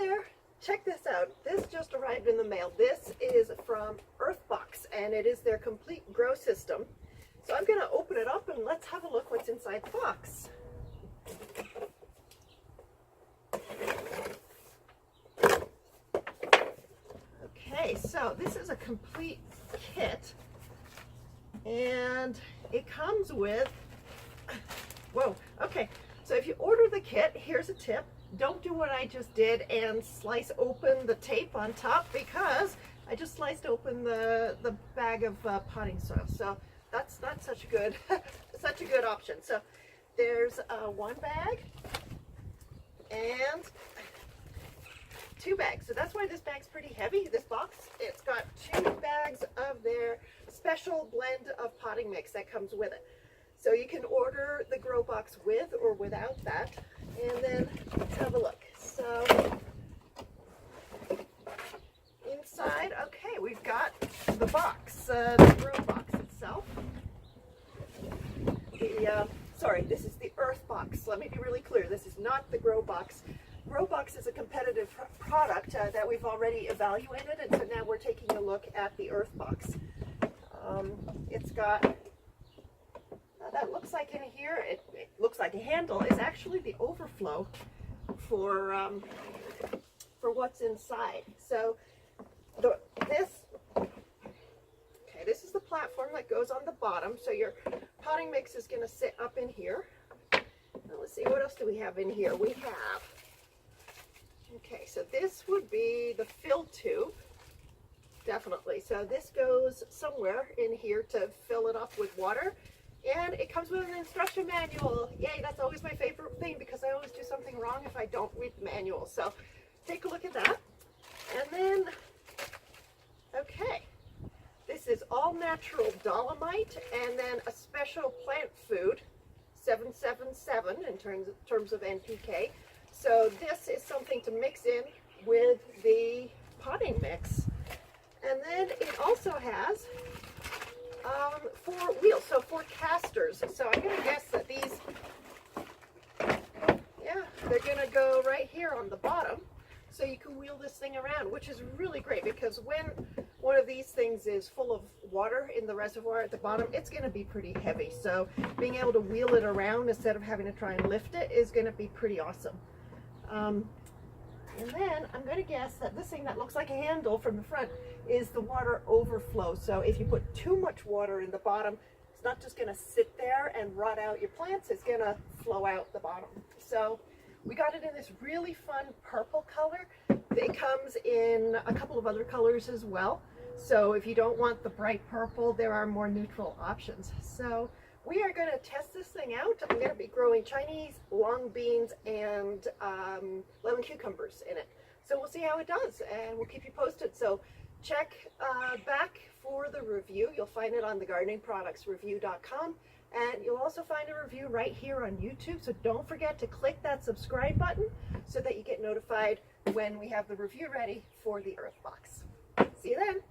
there, check this out. This just arrived in the mail. This is from EarthBox, and it is their complete grow system. So I'm going to open it up and let's have a look what's inside the box. Okay, so this is a complete kit, and it comes with, whoa, okay, so if you order the kit, here's a tip. Don't do what I just did and slice open the tape on top, because I just sliced open the bag of potting soil. So that's not such a good such a good option. So there's one bag and two bags. So that's why this bag's pretty heavy. This box, it's got 2 bags of their special blend of potting mix that comes with it. So you can order the GrowBox with or without that. And then let's have a look. So inside, okay, we've got the box, the GrowBox itself. Sorry, this is the EarthBox. Let me be really clear. This is not the GrowBox. GrowBox is a competitive product that we've already evaluated, and so now we're taking a look at the EarthBox. It's got, that looks like in here, it looks like a handle, is actually the Overflow for what's inside. So this is the platform that goes on the bottom. So your potting mix is going to sit up in here. Now let's see, what else do we have in here? We have, okay, so this would be the fill tube, definitely. So this goes somewhere in here to fill it up with water. And it comes with an instruction manual. Yay, that's always my favorite thing, because I always do something wrong if I don't read the manual. So take a look at that. And then, okay, this is all natural dolomite, and then a special plant food, 777 in terms of NPK. So this is something to mix in with the potting mix. And then it also has 4 wheels, so 4 casters. So I'm going to guess that these, yeah, they're going to go right here on the bottom, so you can wheel this thing around, which is really great, because when one of these things is full of water in the reservoir at the bottom, it's going to be pretty heavy. So being able to wheel it around instead of having to try and lift it is going to be pretty awesome. And then I'm going to guess that this thing that looks like a handle from the front is the water overflow. So if you put too much water in the bottom, it's not just going to sit there and rot out your plants, it's going to flow out the bottom. So we got it in this really fun purple color. It comes in a couple of other colors as well. So if you don't want the bright purple, there are more neutral options. So we are going to test this thing out. I'm going to be growing Chinese long beans and lemon cucumbers in it. So we'll see how it does, and we'll keep you posted. So check back for the review. You'll find it on the gardeningproductsreview.com, and you'll also find a review right here on YouTube. So don't forget to click that subscribe button so that you get notified when we have the review ready for the EarthBox. See you then.